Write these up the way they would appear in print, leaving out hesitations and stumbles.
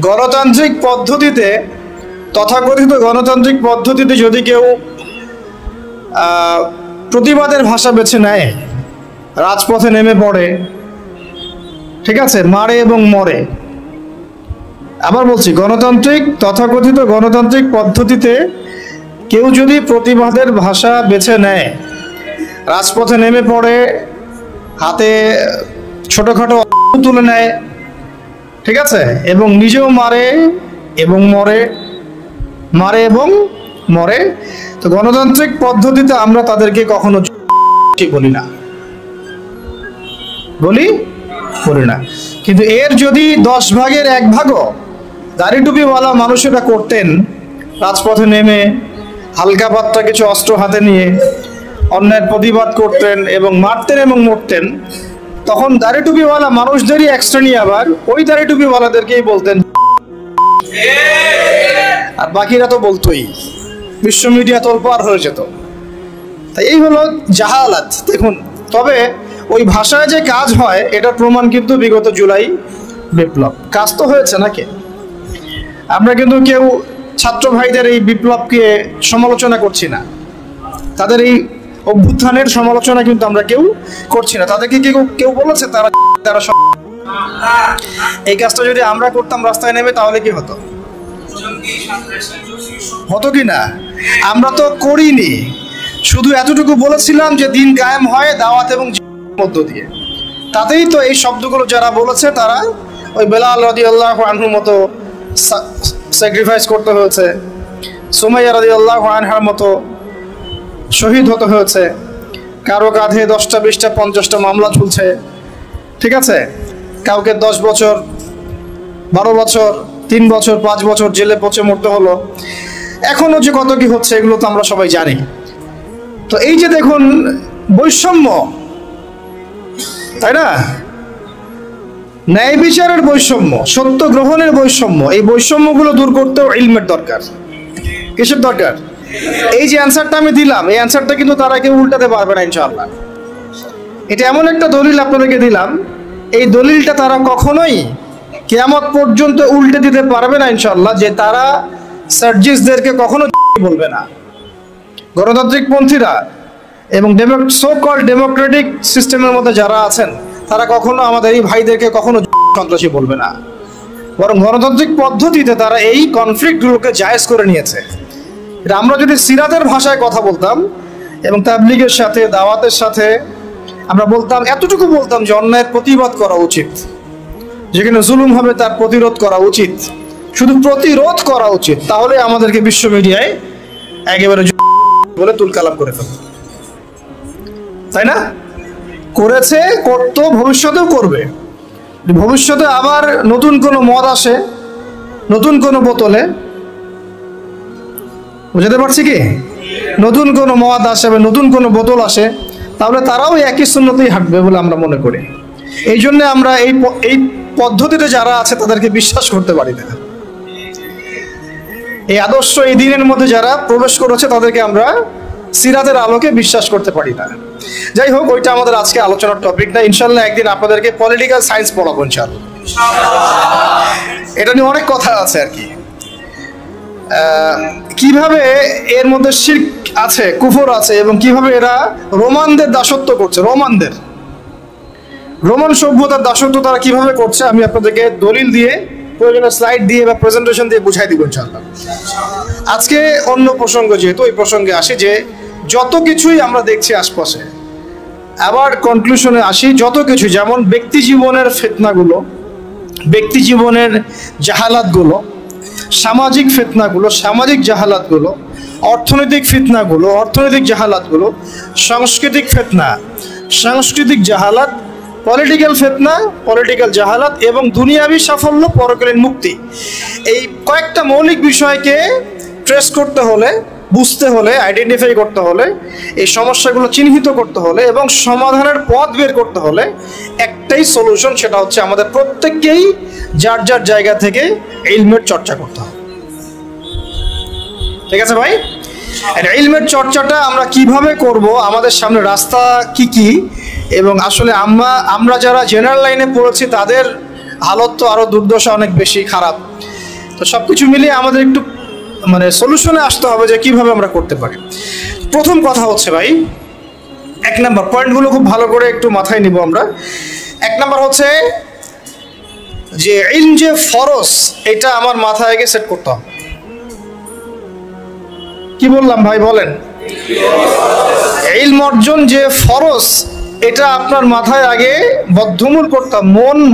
গণতান্ত্রিক পদ্ধতিতে, তথাকথিত গণতান্ত্রিক পদ্ধতিতে যদি কেউ প্রতিবাদের ভাষা বেছে নেয়, রাজপথে নেমে পড়ে, ঠিক আছে, মারে এবং মরে। আবার বলছি, তথাকথিত গণতান্ত্রিক পদ্ধতিতে কেউ যদি প্রতিবাদের ভাষা বেছে নেয়, রাজপথে নেমে পড়ে, হাতে ছোটখাটো তুলে নেয়, ঠিক আছে, এবং নিজেও মারে এবং মরে, তো গণতান্ত্রিক পদ্ধতিতে আমরা তাদেরকে কখনো বলি না। কিন্তু এর যদি 10 ভাগের 1 ভাগও দাড়ি টুপিওয়ালা মানুষেরা করতেন, রাজপথে নেমে হালকা পাতলা কিছু অস্ত্র হাতে নিয়ে অন্যায়ের প্রতিবাদ করতেন এবং মারতেন এবং মরতেন, তখন দাড়ি টুপিওয়ালা মানুষদেরই এক শ্রেণী আবার ওই দাড়ি টুপিওয়ালাদেরকেই বলতেন, আর বাকিরা তো বলতোই, বিশ্ব মিডিয়া তোলপাড় হয়ে যেত। তাই এই হলো জাহালাত। দেখুন, তবে ওই ভাষায় যে কাজ হয় এটার প্রমাণ কিন্তু বিগত জুলাই বিপ্লব। কাজ তো হয়েছে নাকি? আমরা কিন্তু কেউ ছাত্র ভাইদের এই বিপ্লবকে সমালোচনা করছি না, তাদের এই অভ্যুত্থানের সমালোচনা কিন্তু আমরা কেউ করছি না। তাদেরকে কেউ বলেছে তারা এই কাজটা যদি আমরা করতাম রাস্তায় নেমে, তাহলে কি হতো কি না? আমরা তো করিনি, শুধু এতটুকু বলেছিলাম যে দিন কায়েম হয় দাওয়াত এবং মধ্য দিয়ে। তাতেই তো এই শব্দগুলো যারা বলেছে তারা ওই বেলাল রাদিয়াল্লাহু আনহুর মতো স্যাক্রিফাইস করতে হয়েছে, সুমাইয়া রাদিয়াল্লাহু আনহার মতো শহীদ হতে হয়েছে, কারো কাঁধে 10টা 20টা 50টা মামলা ঝুলছে, ঠিক আছে, কাউকে 10 বছর 12 বছর 3 বছর 5 বছর জেলে পচে মরতে হলো। এখনো যে কত কি হচ্ছে এগুলো তো আমরা সবাই জানি। তো এই যে দেখুন বৈষম্য, তাই না, ন্যায় বিচারের বৈষম্য, সত্য গ্রহণের বৈষম্য, এই বৈষম্যগুলো দূর করতেও ইলমের দরকার। কিসের দরকার? এই যে অ্যান্সারটা আমি দিলাম, এই অ্যান্সারটা কিন্তু তারা কেউ উল্টাতে পারবে না ইনশাআল্লাহ। এটা এমন একটা দলিল আপনাদেরকে দিলাম, এই দলিলটা তারা কখনোই কিয়ামত পর্যন্ত উল্টে দিতে পারবে না ইনশাআল্লাহ, যে তারা সার্জিসদেরকে কখনো বলবে না। গণতান্ত্রিক পন্থীরা এবং সো কল্ড ডেমোক্রেটিক সিস্টেমের মধ্যে যারা আছেন তারা কখনো আমাদের এই ভাইদেরকে কখনো সন্ত্রাসী বলবে না, বরং গণতান্ত্রিক পদ্ধতিতে তারা এই কনফ্লিক্টগুলোকে জায়েজ করে নিয়েছে। এটা আমরা যদি সিরাতের ভাষায় কথা বলতাম এবং তাবলীগের সাথে, দাওয়াতের সাথে আমরা বলতাম, এতটুকু বলতাম যে অন্যায়ের প্রতিবাদ করা উচিত, যেখানে জুলুম হবে তার প্রতিরোধ করা উচিত, শুধু প্রতিরোধ করা উচিত, তাহলে আমাদেরকে বিশ্ব মিডিয়ায় একেবারে বলে তুলকালাম করে ফেলবে, তাই না? করেছে, করতো, ভবিষ্যতেও করবে। ভবিষ্যতে আবার নতুন কোনো মদ আসে, নতুন কোনো বোতলে, বুঝতে পারছি কি, নতুন কোনো মদ আসে, নতুন কোনো বোতল আসে, তাহলে তারাও একই সুন্নতেই হাঁটবে বলে আমরা মনে করি। এই জন্য আমরা এই পদ্ধতিতে যারা আছে তাদেরকে বিশ্বাস করতে পারি না। এই আদর্শ, এই দিনের মধ্যে যারা প্রবেশ করেছে তাদেরকে আমরা সিরাতের আলোকে বিশ্বাস করতে পারি না। যাই হোক, ওইটা আমাদের আজকে আলোচনার টপিক না। ইনশাল্লাহ একদিন আপনাদেরকে পলিটিক্যাল সায়েন্স পড়াবো ইনশাল্লাহ, এটা নিয়ে অনেক কথা আছে আর কি। কিভাবে এর মধ্যে শিরক আছে, কুফর আছে, এবং কিভাবে এরা রোমানদের দাসত্ব করছে, রোমান সভ্যতার দাসত্ব তারা কিভাবে করছে, আমি আপনাদেরকে দলিল দিয়ে, প্রয়োজনীয় স্লাইড দিয়ে বা প্রেজেন্টেশন দিয়ে বুঝাই দিব ইনশাআল্লাহ। আজকে অন্য প্রসঙ্গ, যেহেতু ওই প্রসঙ্গে আসি, যে যত কিছুই আমরা দেখছি আশপাশে, আবার কনক্লুশনে আসি, যত কিছু, যেমন ব্যক্তি জীবনের ফিতনাগুলো, ব্যক্তি জীবনের জাহালাতগুলো, সামাজিক ফিতনাগুলো, সামাজিক জাহালাতগুলো, অর্থনৈতিক ফিতনাগুলো, অর্থনৈতিক জাহালাতগুলো, সাংস্কৃতিক ফিতনা, সাংস্কৃতিক জাহালাত, পলিটিক্যাল ফিতনা, পলিটিক্যাল জাহালাত, এবং দুনিয়াবি সাফল্য, পরকালীন মুক্তি, এই কয়েকটা মৌলিক বিষয়কে ট্রেস করতে হলে, বুঝতে হলে, আইডেন্টিফাই করতে হলে, এই সমস্যাগুলো চিহ্নিত করতে হলে এবং সমাধানের পথ বের করতে হলে একটাই সলিউশন, সেটা হচ্ছে আমাদের প্রত্যেককেই যার যার জায়গা থেকে ইলমের চর্চা করতে হবে। ঠিক আছে ভাই? ইলমের চর্চাটা আমরা কিভাবে করব, আমাদের সামনে রাস্তা কি কি, এবং আসলে আমরা যারা জেনারেল লাইনে পড়েছি তাদের হালত তো আরো দুর্দশা অনেক বেশি খারাপ। তো সবকিছু মিলিয়ে আমাদের একটু মানে সলিউশনে আসতে হবে যে কিভাবে আমরা করতে পারি। প্রথম কথা হচ্ছে ভাই, 1 নাম্বার পয়েন্টগুলো খুব ভালো করে একটু মাথায় নিব আমরা। 1 নাম্বার হচ্ছে যে ইলম যে ফরজ, এটা আমার মাথায় আগে সেট করতে হবে। কি বললাম ভাই বলেন? ইলম অর্জন যে ফরজ, এটা আপনার মাথায় আগে বদ্ধমূল করতে হবে,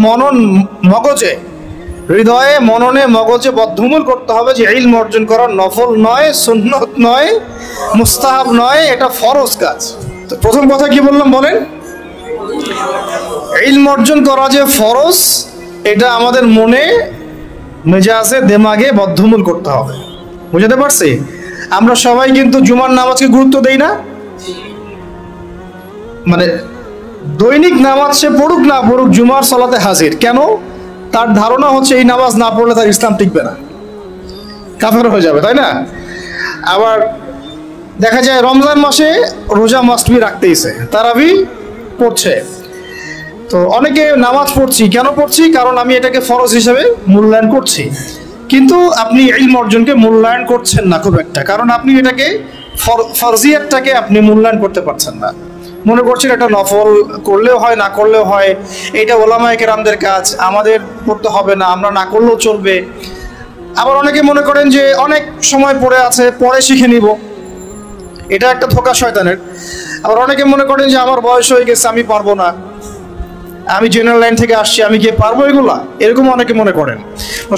মনন মগজে, হৃদয়ে মননে মগজে বদ্ধমূল করতে হবে যে ইলম অর্জন করা নফল নয়, সুন্নত নয়, মুস্তাহাব নয়, এটা ফরজ কাজ। তো প্রথম কথা কি বললাম বলেন? ইলম অর্জন করা যে ফরজ, এটা আমাদের মনে মেজাজে দেমাগে বদ্ধমূল করতে হবে। বুঝতে পারছি? আমরা সবাই কিন্তু জুমার নামাজকে গুরুত্ব দেই না, মানে দৈনিক নামাজ সে পড়ুক না পড়ুক জুমার সালাতে হাজির। কেন? তার ধারণা হচ্ছে এই নামাজ না পড়লে তার ইসলাম টিকবে না, কাফের হয়ে যাবে, তাই না? আবার দেখা যায় রমজান মাসে রোজা মাস্টবি রাখতেইছে, তারাবি পড়ছে। তো অনেকে নামাজ পড়ছি, কেন পড়ছি? কারণ আমি এটাকে ফরজ হিসেবে মূল্যায়ন করছি। কিন্তু আপনি ইলম অর্জনকে মূল্যায়ন করছেন না খুব একটা, কারণ আপনি এটাকে ফরজিয়াতটাকে আপনি মূল্যায়ন করতে পারছেন না। মনে করছেন এটা নফল, করলেও হয় না করলেও হয়, এটা ওলামায়ে কেরামদের কাজ, আমাদের করতে হবে না, আমরা না করলেও চলবে। আবার অনেকে মনে করেন যে অনেক সময় পড়ে আছে, পরে শিখে নিব, এটা একটা ধোঁকা শয়তানের। আবার অনেকে মনে করেন যে আমার বয়স হয়ে গেছে, আমি পারবো না, আমি জেনারেল লাইন থেকে আসছি, আমি কি পারবো এগুলা, এরকম অনেকে মনে করেন।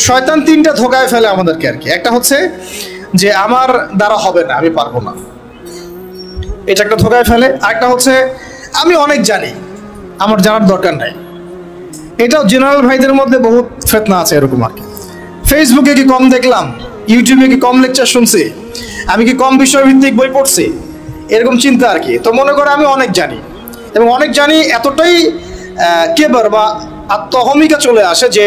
শয়তান 3টা ধোঁকায় ফেলে আমাদেরকে আর কি। একটা হচ্ছে যে আমার দ্বারা হবে না, আমি পারবো না, এটা একটা ধোঁকায় ফেলে। আরেকটা হচ্ছে আমি অনেক জানি, আমার জানার দরকার নাই। এটাও জেনারেল ভাইদের মধ্যে বহুত ফেতনা আছে এরকম আর কি। ফেসবুকে কি কম দেখলাম, ইউটিউবে কি কম লেকচার শুনছি, আমি কি কম বিষয়ভিত্তিক বই পড়ছি, এরকম চিন্তা আর কি। তো মনে করে আমি অনেক জানি, এবং অনেক জানি এতটাই কেবার বা আত্মহমিকা চলে আসে যে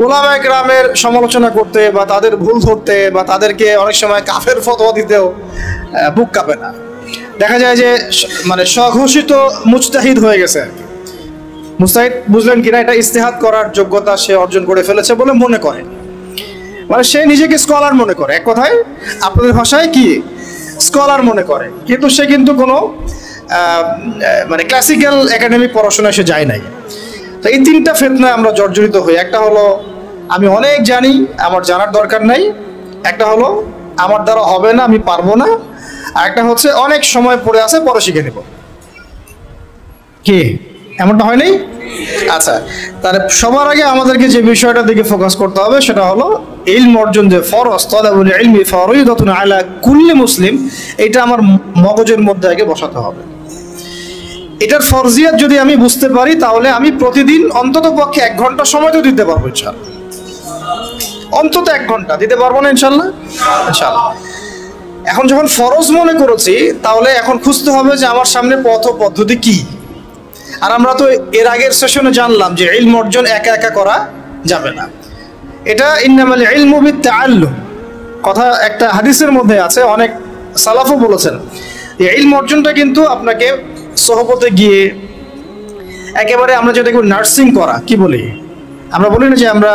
উলামায়ে কেরামের সমালোচনা করতে বা তাদের ভুল ধরতে বা তাদেরকে অনেক সময় কাফের ফতোয়া দিতেও বুক কাঁপে না। দেখা যায় যে মানে স্বঘোষিত মুজতাহিদ হয়ে গেছে। মুজতাহিদ বুঝলেন কিনা, এটা ইজতিহাদ করার যোগ্যতা সে অর্জন করে ফেলেছে বলে মনে করে, মানে সে নিজেকে স্কলার মনে করে, এক কথায় আপনাদের ভাষায় কি স্কলার মনে করে। কিন্তু সে কিন্তু কোনো মানে ক্লাসিক্যাল একাডেমিক পড়াশোনায় সে যায় নাই। তো এই 3টা ফিতনায় আমরা জর্জরিত হই। একটা হলো আমি অনেক জানি, আমার জানার দরকার নাই। একটা হলো আমার দ্বারা হবে না, আমি পারবো না। আর একটা হচ্ছে অনেক সময় পড়ে আছে, পরে শিখে নেব। কি এমনটা হয় নাই? আচ্ছা, তাহলে সবার আগে আমাদেরকে যে বিষয়টার দিকে ফোকাস করতে হবে সেটা হলো ইলম অর্জন যে ফরজ, তালাবুল ইলমি ফরিদাতুন আলা কুল্লি মুসলিম, এটা আমার মগজের মধ্যে আগে বসাতে হবে। এটার ফরজিয়াত যদি আমি বুঝতে পারি, তাহলে আমি প্রতিদিন অন্তত পক্ষে 1 ঘন্টা সময় তো দিতে পারবো ইনশাআল্লাহ। অন্তত 1 ঘন্টা দিতে পারবো না ইনশাআল্লাহ? ইনশাআল্লাহ। এখন যখন ফরজ মনে করেছি, তাহলে এখন খুঁজতে হবে যে আমার সামনে পথ ও পদ্ধতি কি। আর আমরা তো এর আগের সেশনে জানলাম যে ইলম অর্জন একা একা করা যাবে না। এটা ইন্নামাল ইলমু বিত্তাআল্লুম কথা একটা হাদিসের মধ্যে আছে, অনেক সালাফও বলেছেন যে ইলম অর্জনটা কিন্তু আপনাকে সোহবতে গিয়ে একেবারে, আমরা যেটাকে নার্সিং করা কি বলি, আমরা বলি না যে আমরা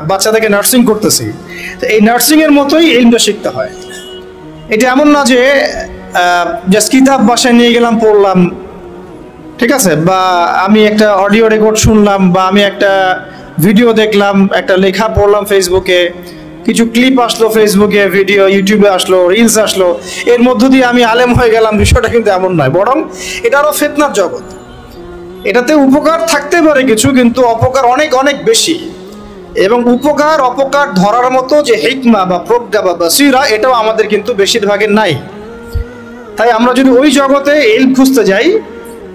বাচ্চাদেরকে নার্সিং করতেছি, তো এই নার্সিং এর মতোই ইলমটা শিখতে হয়। এটা এমন না যে জাস্ট কিতাব বাসায় নিয়ে গেলাম পড়লাম, ঠিক আছে, বা আমি একটা অডিও রেকর্ড শুনলাম, বা আমি একটা ভিডিও দেখলাম, একটা লেখা পড়লাম ফেসবুকে, কিছু ক্লিপ আসলো ফেসবুকে, ভিডিও ইউটিউবে আসলো, রিলস আসলো, এর মধ্য দিয়ে আমি আলেম হয়ে গেলাম। বিষয়টা কিন্তু এমন নয়, বরং এটা আরো ফিতনার জগৎ। এটাতে উপকার থাকতে পারে কিছু, কিন্তু অপকার অনেক অনেক বেশি। এবং উপকার অপকার ধরার মতো যে হিকমা বা প্রজ্ঞা বা বাসিরা, এটাও আমাদের কিন্তু বেশিরভাগের নাই। তাই আমরা যদি ওই জগতে ইলম খুঁজতে যাই,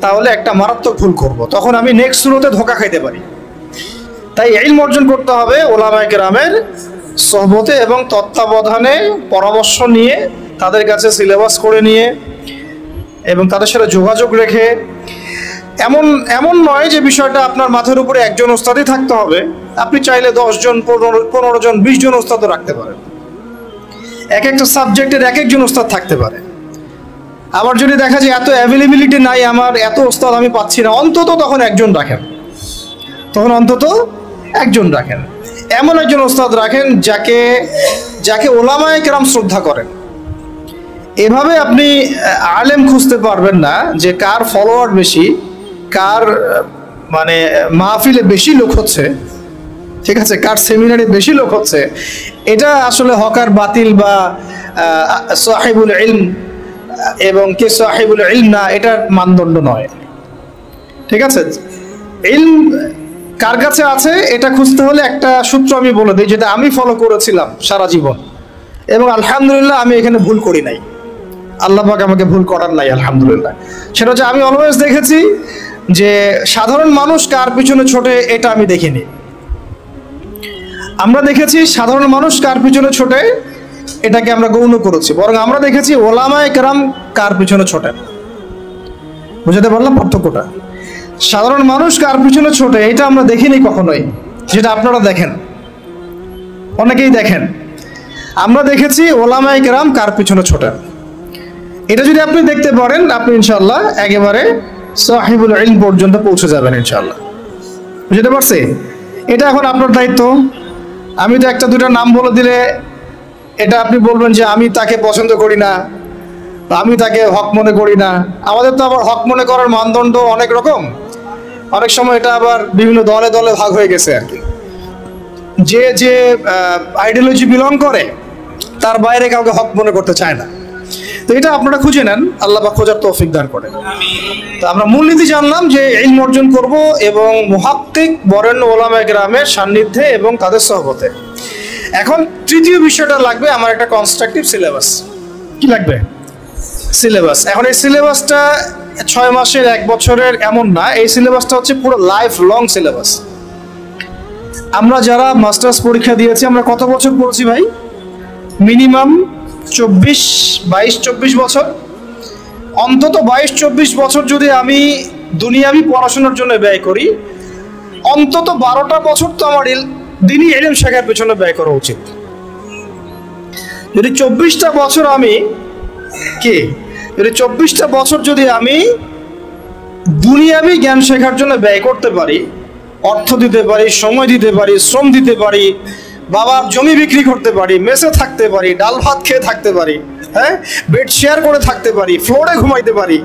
তাহলে একটা মারাত্মক ভুল করব, তখন আমি নেক্সট সুরতে ধোঁকা খাইতে পারি। তাই ইলম অর্জন করতে হবে উলামায়ে কেরামের সোহবতে এবং তত্ত্বাবধানে, পরামর্শ নিয়ে, তাদের কাছে সিলেবাস করে নিয়ে এবং তাদের সাথে যোগাযোগ রেখে। এমন নয় যে বিষয়টা আপনার মাথার উপরে একজন ওস্তাদই থাকতে হবে, আপনি চাইলে 10 জন 15 জন 20 জন ওস্তাদও রাখতে পারেন। এক একটা সাবজেক্টের এক একজন ওস্তাদ থাকতে পারে। আবার যদি দেখা যায় এত অ্যাভেলেবিলিটি নাই, আমার এত ওস্তাদ আমি পাচ্ছি না, অন্তত তখন একজন রাখেন, তখন অন্তত একজন রাখেন, এমন একজন ওস্তাদ রাখেন যাকে যাকে ওলামায়ে কেরাম শ্রদ্ধা করেন। এভাবে আপনি আলেম খুঁজতে পারবেন না যে কার ফলোয়ার বেশি, কার মানে মাহফিলে বেশি লোক হচ্ছে, ঠিক আছে, কার সেমিনারে বেশি লোক হচ্ছে। এটা আসলে হকার বাতিল বা সাহিবুল ইলম এবং কে সাহিবুল ইলম না, এটার মানদণ্ড নয়, ঠিক আছে। ইলম কার কাছে আছে এটা খুঁজতে হলে একটা সূত্র আমি বলে দিই, যেটা আমি ফলো করেছিলাম সারা জীবন, এবং আলহামদুলিল্লাহ আমি এখানে ভুল করি নাই, আল্লাহ পাক আমাকে ভুল করার নাই আলহামদুলিল্লাহ। সেটা হচ্ছে আমি অলওয়েজ দেখেছি যে সাধারণ মানুষ কার পিছনে ছোটে এটা আমি দেখিনি। আমরা দেখেছি সাধারণ মানুষ কার পিছনে ছোটে এটাকে আমরা গৌণ করেছি, বরং আমরা দেখেছি ওলামায়ে কেরাম কার পিছনে ছোটে। বুঝতে পারলাম পার্থক্যটা? সাধারণ মানুষ কার পিছনে ছোটে এটা আমরা দেখিনি কখনোই, যেটা আপনারা দেখেন, অনেকেই দেখেন। আমরা দেখেছি ওলামায়ে কেরাম কার পিছনে ছোটে। এটা যদি আপনি দেখতে পারেন, আপনি ইনশাআল্লাহ একেবারে সাহিবুল ইলম পর্যন্ত পৌঁছে যাবেন ইনশাআল্লাহ। বুঝতে পারছি? এটা এখন আপনার দায়িত্ব। আমি তো একটা দুটা নাম বলে দিলে এটা আপনি বলবেন যে আমি তাকে পছন্দ করি না, আমি তাকে হক মনে করি না। আমাদের তো আবার হক মনে করার মানদণ্ড অনেক রকম, অনেক সময় এটা আবার বিভিন্ন দলে দলে ভাগ হয়ে গেছে আর কি। যে যে আইডিওলজি বিলং করে তার বাইরে কাউকে হক মনে করতে চায় না। তো এটা আপনারা খুঁজে নেন, আল্লাহ পাক খোঁজার তৌফিক দান করেন। তো আমরা মূলনীতি জানলাম যে ইলম অর্জন করব এবং মুহাক্কিক বরেণ্য ওলামায়ে কেরামের সান্নিধ্যে এবং তাদের সহবতে। এখন তৃতীয় বিষয়টা লাগবে আমার একটা কনস্ট্রাকটিভ সিলেবাস। কি লাগবে? সিলেবাস। এখন এই সিলেবাসটা 6 মাসের 1 বছরের এমন না, এই সিলেবাসটা হচ্ছে পুরো লাইফ লং সিলেবাস। আমরা যারা মাস্টার্স পরীক্ষা দিয়েছি আমরা কত বছর পড়ছি ভাই? মিনিমাম 22-24 বছর। অন্তত 22-24 বছর যদি আমি দুনিয়াবি পড়াশোনার জন্য ব্যয় করি, অন্তত 12টা বছর তো আমার দিনই ইলম শেখার পেছনে ব্যয় করা উচিত। যদি 24টা বছর আমি যদি 24টা বছর যদি আমি দুনিয়াবি জ্ঞান শেখার জন্য ব্যয় করতে পারি, অর্থ দিতে পারি, সময় দিতে পারি, শ্রম দিতে পারি, বাবার জমি বিক্রি করতে পারি, মেসে থাকতে পারি, ডাল ভাত খেয়ে থাকতে পারি, হ্যাঁ, বেড শেয়ার করে থাকতে পারি, ফ্লোরে ঘুমাইতে পারি,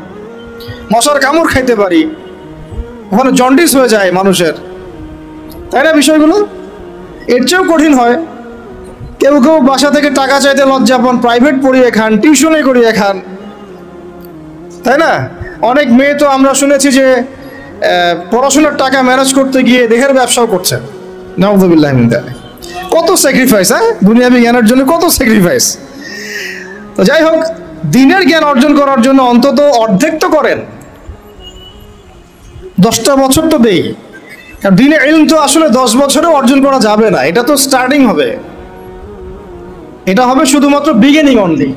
মশার কামড় খাইতে পারি, ওখানে জন্ডিস হয়ে যায় মানুষের, তাই না? বিষয়গুলো এর চেয়েও কঠিন হয়। কেউ কেউ বাসা থেকে টাকা চাইতে লজ্জা পান, প্রাইভেট পড়িয়ে খান, টিউশনে করিয়ে খান, তাই না? অনেক মেয়ে তো আমরা শুনেছি যে পড়াশোনার টাকা ম্যানেজ করতে গিয়ে দেহের ব্যবসাও করছে। নাউযুবিল্লাহি মিন যালিক। কত স্যাক্রিফাইস, হ্যাঁ, দুনিয়াবি জ্ঞানের জন্য কত স্যাক্রিফাইস। তো যাই হোক, দিনের জ্ঞান অর্জন করার জন্য অন্তত অর্ধেক তো করেন, 10টা বছর তো দেই। কারণ দিনে ইলম তো আসলে 10 বছরে অর্জন করা যাবে না, এটা তো স্টার্টিং হবে, এটা হবে শুধুমাত্র বিগিনিং অনলি।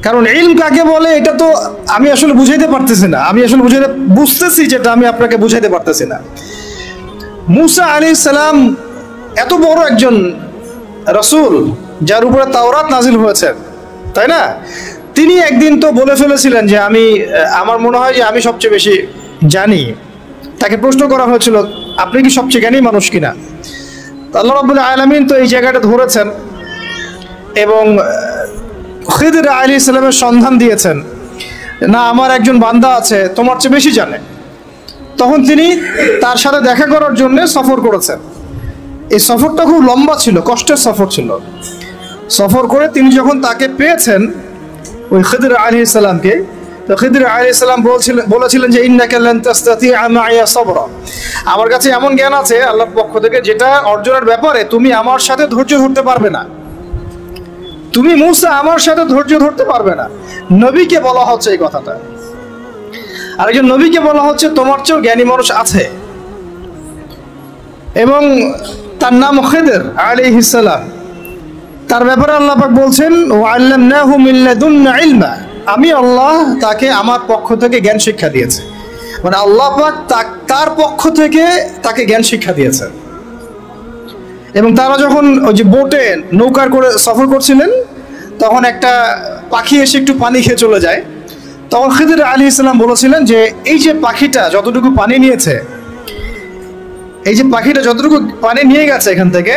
কারণ ইলম কাকে বলে এটা তো আমি আসলে বুঝাইতে পারতেছি না, আমি আসলে বুঝতেছি যেটা আমি আপনাকে বুঝাইতে পারতেছি না। মুসা আলাইহিস সালাম এত বড় একজন রাসূল যার উপরে তাওরাত নাজিল হয়েছে, তাই না? তিনি একদিন তো বলে ফেলেছিলেন যে আমার মনে হয় যে আমি সবচেয়ে বেশি জানি। তাকে প্রশ্ন করা হয়েছিল, আপনি কি সবচেয়ে জ্ঞানী মানুষ কিনা? আল্লাহ রাব্বুল আলামিন তো এই জায়গাটা ধরেছেন এবং খিদর আলাইহিস সালামের সন্ধান দিয়েছেন, না আমার একজন বান্দা আছে তোমার চেয়ে বেশি জানে। তখন তিনি তার সাথে দেখা করার জন্য সফর করেছেন। এই সফরটা খুব লম্বা ছিল, কষ্টের সফর ছিল। সফর করে তিনি যখন তাকে পেয়েছেন, ওই খিদর আলাইহিস সালামকে, তো খিদর আলাইহিস সালাম বলেছিলেন যে ইন্নাকা লান তাসতাতিআ মাইয়া সাবরা, আমার কাছে এমন জ্ঞান আছে আল্লাহর পক্ষ থেকে যেটা অর্জনের ব্যাপারে তুমি আমার সাথে ধৈর্য ধরতে পারবে না। তুমি মুসা আমার সাথে ধৈর্য ধরতে পারবে না। নবীকে বলা হচ্ছে এই কথাটা, আরেকজন নবীকে বলা হচ্ছে তোমার চেয়েও জ্ঞানী মানুষ আছে, এবং তার নাম খিদর আলাইহিস সালাম। তার ব্যাপারে আল্লাহ পাক বলছেন ওয়া আল্লামনাহু মিন লাদুন্না ইলমা, আমি আল্লাহ তাকে আমার পক্ষ থেকে জ্ঞান শিক্ষা দিয়েছে। মানে আল্লাহ পাক তার পক্ষ থেকে তাকে জ্ঞান শিক্ষা দিয়েছেন। এবং তারা যখন ওই যে বোটে নৌকার করে সফর করছিলেন, তখন একটা পাখি এসে একটু পানি খেয়ে চলে যায়। তখন খিদর আলাইহিস সালাম বলেছিলেন যে এই যে পাখিটা যতটুকু পানি নিয়েছে, এই যে পাখিটা যতটুকু পানি নিয়ে গেছে এখান থেকে,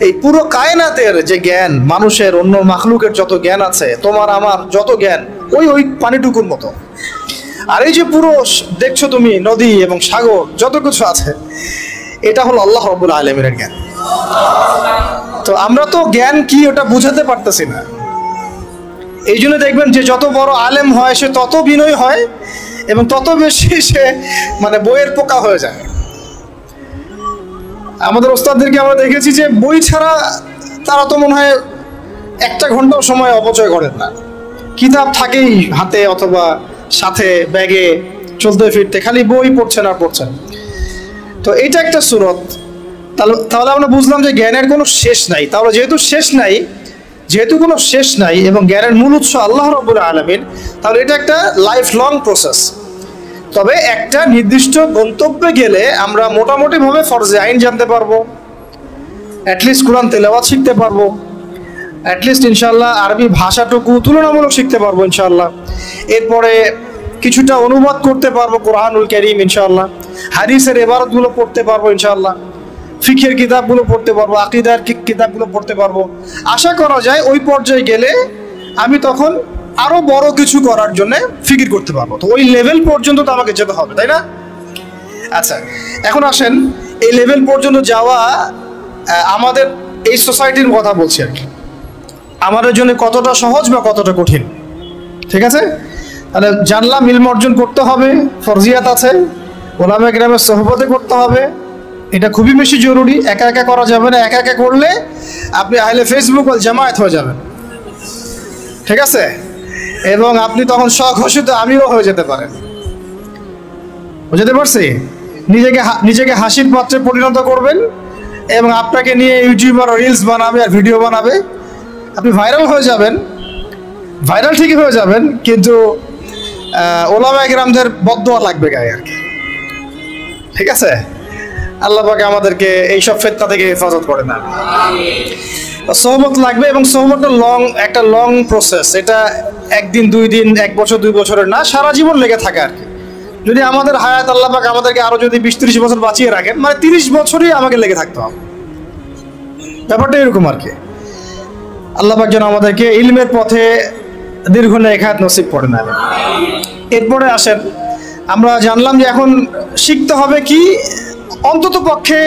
এই পুরো কায়নাতের যে জ্ঞান, মানুষের অন্য মাখলুকের যত জ্ঞান আছে, তোমার আমার যত জ্ঞান ওই ওই পানিটুকুর মতো। আর এই যে পুরো দেখছো তুমি নদী এবং সাগর যত কিছু আছে, এটা হলো আল্লাহ রাব্বুল আলামিনের জ্ঞান। তো আমরা তো জ্ঞান কি ওটা বুঝাতে পারতেছি না। এই জন্য দেখবেন যে যত বড় আলেম হয় সে তত বিনয়ী হয় এবং তত বেশি সে মানে বইয়ের পোকা হয়ে যায়। আমাদের ওস্তাদদেরকে আমরা দেখেছি যে বই ছাড়া তারা তো মনে হয় একটা ঘন্টাও সময় অপচয় করেন না। কিতাব থাকেই হাতে অথবা সাথে ব্যাগে, চলতে ফিরতে খালি বই পড়ছেন আর পড়ছেন। তো এটা একটা সুরত। তাহলে আমরা বুঝলাম যে জ্ঞানের কোনো শেষ নাই। তাহলে যেহেতু কোনো শেষ নাই এবং জ্ঞানের মূল উৎস আল্লাহ রাব্বুল আলামিন, তাহলে এটা একটা লাইফ লং প্রসেস। তবে একটা নির্দিষ্ট গন্তব্যে গেলে আমরা মোটামুটিভাবে ফরজে আইন জানতে পারবো, অ্যাটলিস্ট কোরআন তেলাওয়াত শিখতে পারবো, অ্যাটলিস্ট ইনশাআল্লাহ আরবি ভাষাটুকু তুলনামূলক শিখতে পারবো ইনশাআল্লাহ। এরপরে কিছুটা অনুবাদ করতে পারবো কোরআনুল কারীম ইনশাআল্লাহ, হাদিসের ইবারতগুলো পড়তে পারবো ইনশাআল্লাহ, ফিকহের কিতাবগুলো পড়তে পারবো, আকীদার কিতাবগুলো পড়তে পারবো। আশা করা যায় ওই পর্যায়ে গেলে আমি তখন আরো বড় কিছু করার জন্য ফিকির করতে পারবো। তো ওই লেভেল পর্যন্ত তো আমাকে যেতে হবে, তাই না? আচ্ছা, এখন আসেন এই লেভেল পর্যন্ত যাওয়া আমাদের এই সোসাইটির কথা বলছি আর কি, আমাদের জন্য কতটা সহজ বা কতটা কঠিন। ঠিক আছে, তাহলে জানলাম ইলম অর্জন করতে হবে, ফরজিয়াত আছে, ওলামায়ে কেরামের সোহবতে করতে হবে, এটা খুবই বেশি জরুরি। একা একা করা যাবে না, একা একা করলে আপনি আহলে ফেসবুক ওয়াল জামায়াত হয়ে যাবেন। ঠিক আছে, এবং আপনি তখন স্বঘোষিত আমিরও হয়ে যেতে পারেন। বুঝতে পারছি? নিজেকে হাসির পাত্রে পরিণত করবেন এবং আপনাকে নিয়ে ইউটিউবার রিলস বানাবে আর ভিডিও বানাবে, আপনি ভাইরাল হয়ে যাবেন। ভাইরাল ঠিকই হয়ে যাবেন, কিন্তু ওলামায়ে কেরামদের বদদোয়া লাগবে গায়ে আর কি। ঠিক আছে, আল্লাহ পাক আমাদেরকে এইসব ফিতনা থেকে হেফাজত করে না। সোহবত লাগবে এবং সোহবতটা একটা লং প্রসেস। এটা একদিন, 2 দিন, 1 বছর, 2 বছরের না, সারা জীবন লেগে থাকে আর কি। যদি আমাদের হায়াত আল্লাহ পাক আমাদেরকে আরো যদি 20-30 বছর বাঁচিয়ে রাখেন, মানে 30 বছরই আমাকে লেগে থাকতে হবে। ব্যাপারটা এরকম আর কি। আল্লাহ পাক যেন আমাদেরকে ইলমের পথে দীর্ঘ নেখাত নসিব করে নেন। এরপরে আসেন, আমরা জানলাম যে এখন শিখতে হবে কি, অন্তত পক্ষে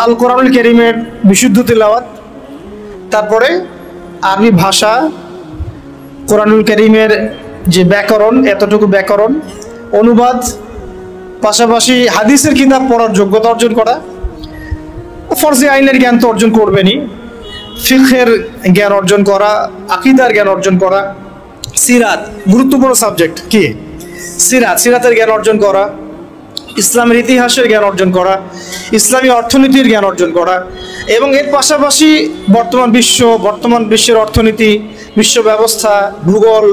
আল কোরআনুল কারীমের বিশুদ্ধ তিলাওয়াত, তারপরে আরবি ভাষা, কোরআনুল কারীমের যে ব্যাকরণ, এতটুকু ব্যাকরণ, অনুবাদ, পাশাপাশি হাদিসের কিতাব পড়ার যোগ্যতা অর্জন করা, ফরজে আইনের জ্ঞান তো অর্জন করবেনই, ফিকহের জ্ঞান অর্জন করা, আকীদার জ্ঞান অর্জন করা, সিরাত, গুরুত্বপূর্ণ সাবজেক্ট কি সিরাতের জ্ঞান অর্জন করা, ইসলামের ইতিহাসের জ্ঞান অর্জন করা, ইসলামী অর্থনীতির জ্ঞান অর্জন করা, এবং এর পাশাপাশি বর্তমান বিশ্বের অর্থনীতি, বিশ্ব ব্যবস্থা, ভূগোল,